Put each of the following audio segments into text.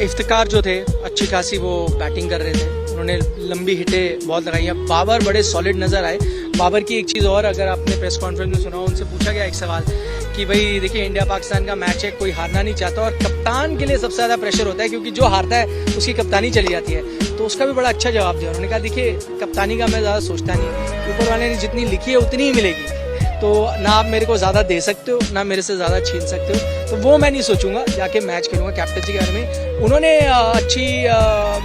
इफ्तिकार जो थे अच्छी खासी वो बैटिंग कर रहे थे, उन्होंने लंबी हिटें बहुत लगाई हैं। बाबर बड़े सॉलिड नजर आए। बाबर की एक चीज़ और, अगर आपने प्रेस कॉन्फ्रेंस में सुना, उनसे पूछा गया एक सवाल कि भाई देखिए इंडिया पाकिस्तान का मैच है, कोई हारना नहीं चाहता और कप्तान के लिए सबसे ज़्यादा प्रेशर होता है क्योंकि जो हारता है उसकी कप्तानी चली जाती है। तो उसका भी बड़ा अच्छा जवाब दिया। उन्होंने कहा देखिए कप्तानी का मैं ज़्यादा सोचता नहीं, ऊपर वाले ने जितनी लिखी है उतनी ही मिलेगी, तो ना आप मेरे को ज़्यादा दे सकते हो ना मेरे से ज़्यादा छीन सकते हो, तो वो मैं नहीं सोचूंगा, जाके मैच खेलूंगा कैप्टनसी के बारे में। उन्होंने अच्छी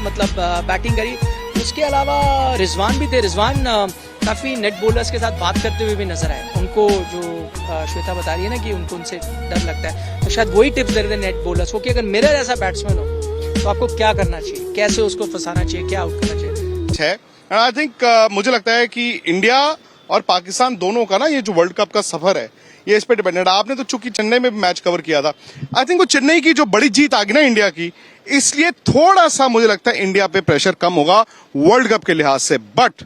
मतलब बैटिंग करी। उसके अलावा रिजवान भी थे। रिजवान काफ़ी नेट बॉलर्स के साथ बात करते हुए भी नजर आए। उनको जो श्वेता बता रही है ना कि उनको उनसे डर लगता है, तो शायद वही टिप्स दे रहे थे नेट बॉलर्स को कि अगर मेरा जैसा बैट्समैन हो तो आपको क्या करना चाहिए, कैसे उसको फंसाना चाहिए, क्या आउट करना चाहिए। आई थिंक मुझे लगता है कि इंडिया और पाकिस्तान दोनों का ना ये जो वर्ल्ड कप का सफर है ये इस पे डिपेंडेंट है। आपने तो चूंकि चेन्नई में मैच कवर किया था, आई थिंक वो चेन्नई की जो बड़ी जीत आ गई ना इंडिया की, इसलिए थोड़ा सा मुझे लगता है इंडिया पे प्रेशर कम होगा वर्ल्ड कप के लिहाज से। But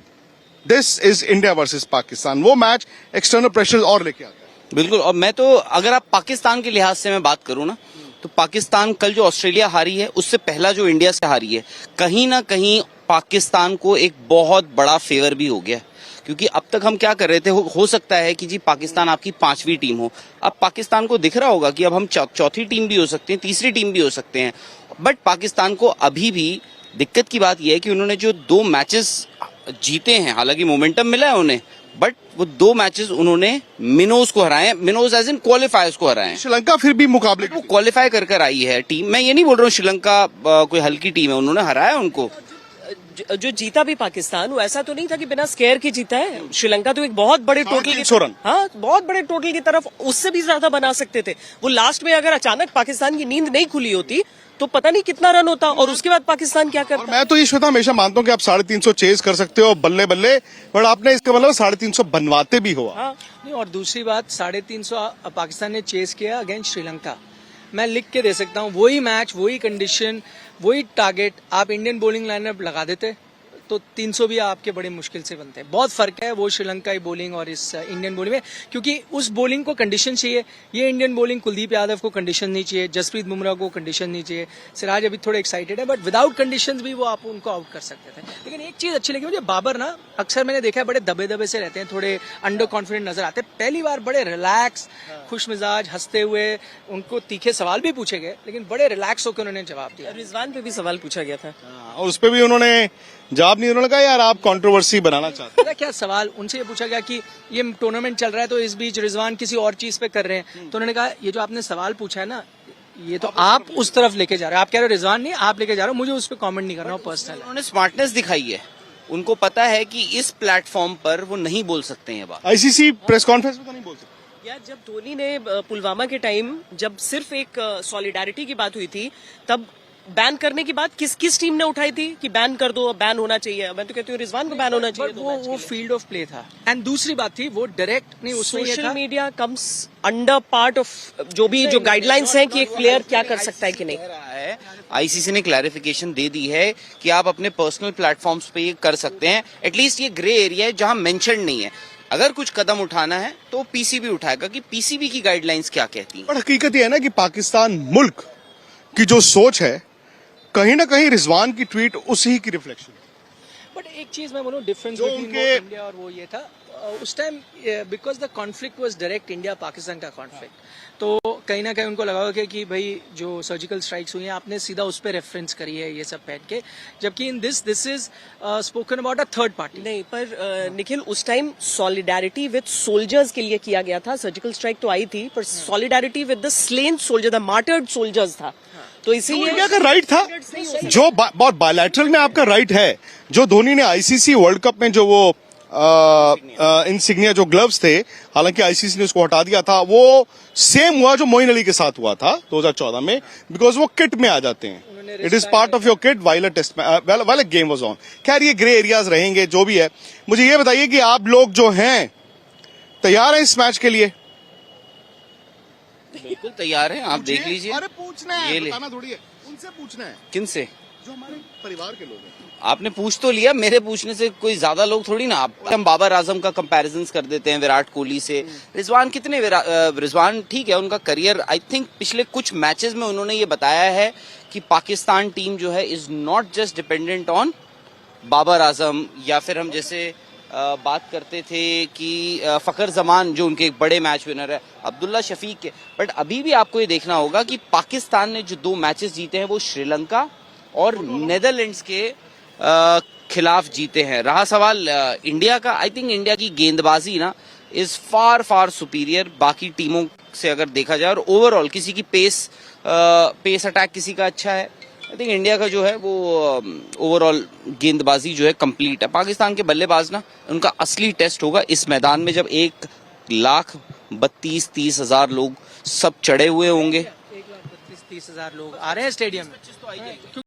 this is India versus Pakistan, वो मैच एक्सटर्नल प्रेशर और लेके आता है। बिल्कुल। और मैं तो अगर आप पाकिस्तान के लिहाज से मैं बात करूं ना, तो पाकिस्तान कल जो ऑस्ट्रेलिया हारी है उससे पहला जो इंडिया से हारी है, कहीं ना कहीं पाकिस्तान को एक बहुत बड़ा फेवर भी हो गया। क्योंकि अब तक हम क्या कर रहे थे, हो सकता है कि जी पाकिस्तान आपकी 5वीं टीम हो, अब पाकिस्तान को दिख रहा होगा कि अब हम चौथी टीम भी हो सकते हैं, तीसरी टीम भी हो सकते हैं। बट पाकिस्तान को अभी भी दिक्कत की बात यह है कि उन्होंने जो 2 मैचेस जीते हैं, हालांकि मोमेंटम मिला है उन्हें, बट वो 2 मैचेस उन्होंने मिनोज को हराए, मिनोज एज इन क्वालिफायर्स को हराए। श्रीलंका फिर भी मुकाबले वो क्वालिफाई कर आई है टीम। मैं ये नहीं बोल रहा हूँ श्रीलंका कोई हल्की टीम है, उन्होंने हराया उनको। जो जीता भी पाकिस्तान, वो ऐसा तो नहीं था कि बिना स्केयर के जीता है। श्रीलंका तो एक बहुत बड़े टोटल की, हाँ बहुत बड़े टोटल की तरफ उससे भी ज्यादा बना सकते थे। वो लास्ट में अगर अचानक पाकिस्तान की नींद नहीं खुली होती तो पता नहीं कितना रन होता, और उसके बाद पाकिस्तान क्या करता। मैं तो ये श्वेता हमेशा मानता हूँ कि आप 350 चेज कर सकते हो बल्ले बल्ले, बट आपने इसका मतलब 350 बनवाते भी हो। हाँ नहीं, और दूसरी बात 350 पाकिस्तान ने चेज किया अगेंस्ट श्रीलंका। मैं लिख के दे सकता हूँ, वही मैच, वही कंडीशन, वही टारगेट आप इंडियन बॉलिंग लाइनअप लगा देते तो 300 भी आपके बड़े मुश्किल से बनते हैं। बहुत फर्क है वो श्रीलंकाई बॉलिंग और इस इंडियन बॉलिंग में, क्योंकि उस बॉलिंग को कंडीशन चाहिए। ये इंडियन बॉलिंग कुलदीप यादव को कंडीशन नहीं चाहिए, जसप्रीत बुमराह को कंडीशन नहीं चाहिए। सिराज अभी थोड़े एक्साइटेड है, बट विदाउट कंडीशंस भी वो आप उनको आउट कर सकते थे। लेकिन एक चीज अच्छी लगी मुझे, बाबर ना अक्सर मैंने देखा है बड़े दबे दबे से रहते हैं, थोड़े अंडर कॉन्फिडेंट नजर आते हैं। पहली बार बड़े रिलैक्स, खुश मिजाज, हंसते हुए, उनको तीखे सवाल भी पूछे गए लेकिन बड़े रिलैक्स होकर उन्होंने जवाब दिया। रिजवान पे भी सवाल पूछा गया था और उस पर भी उन्होंने जवाब नहीं, उन्होंने कहा यार आप कंट्रोवर्सी बनाना चाहते हैं। क्या सवाल उनसे ये पूछा गया कि ये टूर्नामेंट चल रहा है तो इस बीच रिजवान किसी और चीज पे कर रहे हैं, तो उन्होंने कहा ये जो आपने सवाल पूछा है ना, ये तो आप उस तरफ लेके जा रहे हो, आप कह रहे हो रिजवान नहीं, आप लेके जा रहे हो, मुझे उस पर कमेंट नहीं करना पर्सनल। उन्होंने स्मार्टनेस दिखाई है, उनको पता है कि इस प्लेटफॉर्म पर वो नहीं बोल सकते हैं बात। आईसीसी प्रेस कॉन्फ्रेंस में तो नहीं बोल सकते यार। जब धोनी ने पुलवामा के टाइम जब सिर्फ एक सॉलिडारिटी की बात हुई थी, तब बैन करने की बात किस टीम ने उठाई थी कि बैन कर दो, बैन होना चाहिए। मैं तो कहती हूँ रिजवान को बैन होना चाहिए। वो फील्ड ऑफ प्ले था, एंड दूसरी बात थी वो डायरेक्ट नहीं, उसमें social media comes under part of जो गाइडलाइंस हैं कि एक प्लेयर क्या कर सकता है कि नहीं। आईसीसी ने क्लैरिफिकेशन दे दी है कि आप अपने पर्सनल प्लेटफॉर्म्स पे ये कर सकते हैं। एटलीस्ट ये ग्रे एरिया है जहां मेंशन नहीं है। अगर कुछ कदम उठाना है तो पीसीबी उठाएगा कि पीसीबी की गाइडलाइंस क्या कहती है। पर हकीकत ये है ना कि पाकिस्तान मुल्क की जो सोच है कहीं ना कहीं रिजवान की ट्वीट उसी की रिफ्लेक्शन। बट एक चीज मैं बोलूं, डिफरेंस बिटवीन इंडिया और वो ये था उस time, because the conflict was direct India Pakistan का कॉन्फ्लिक्ट, तो कहीं ना कहीं उनको लगा होगा कि भाई जो सर्जिकल स्ट्राइक्स हुई हैं आपने सीधा उस पर रेफरेंस करी है ये सब पहन के, जबकि in this is spoken about a third party. नहीं, पर निखिल उस टाइम सॉलिडारिटी विद सोल्जर्स के लिए किया गया था। सर्जिकल स्ट्राइक तो आई थी, पर solidarity with the slain soldier, the martyred soldiers था। तो इसीलिए इंडिया का राइट था, जो बहुत बायलैटरल में आपका राइट है। जो धोनी ने आईसीसी वर्ल्ड कप में जो वो इंसिग्निया जो ग्लव्स थे, हालांकि आईसीसी ने उसको हटा दिया था, वो सेम हुआ जो मोइन अली के साथ हुआ था 2014 में, बिकॉज वो किट में आ जाते हैं। It is part of your kit while a test while a game was on. खैर ये ग्रे एरियाज रहेंगे जो भी है। मुझे ये बताइए कि आप लोग जो हैं तैयार हैं इस मैच के लिए? बिल्कुल तैयार है, आप देख लीजिए। अरे पूछना है, बताना थोड़ी है, उनसे पूछना है। किनसे? जो हमारे परिवार के लोग हैं। आपने पूछ तो लिया, मेरे पूछने से कोई ज्यादा लोग थोड़ी ना। हम बाबर आजम का कंपैरिजन कर देते हैं विराट कोहली से। रिजवान रिजवान ठीक है, उनका करियर आई थिंक पिछले कुछ मैचेस में उन्होंने ये बताया है कि पाकिस्तान टीम जो है is not just dependent on Babar Azam, या फिर हम जैसे बात करते थे कि फखर जमान जो उनके एक बड़े मैच विनर है, अब्दुल्ला शफीक के। बट अभी भी आपको ये देखना होगा कि पाकिस्तान ने जो 2 मैचेस जीते हैं वो श्रीलंका और नेदरलैंड्स के खिलाफ जीते हैं। रहा सवाल इंडिया का, आई थिंक इंडिया की गेंदबाजी ना इज फार फार सुपीरियर बाकी टीमों से अगर देखा जाए, और ओवरऑल किसी की पेस अटैक किसी का अच्छा है। आई थिंक इंडिया का जो है वो ओवरऑल गेंदबाजी जो है कंप्लीट है। पाकिस्तान के बल्लेबाज ना, उनका असली टेस्ट होगा इस मैदान में जब 1,32,30,000 लोग सब चढ़े हुए होंगे। 1,32,30,000 लोग आ रहे हैं स्टेडियम में।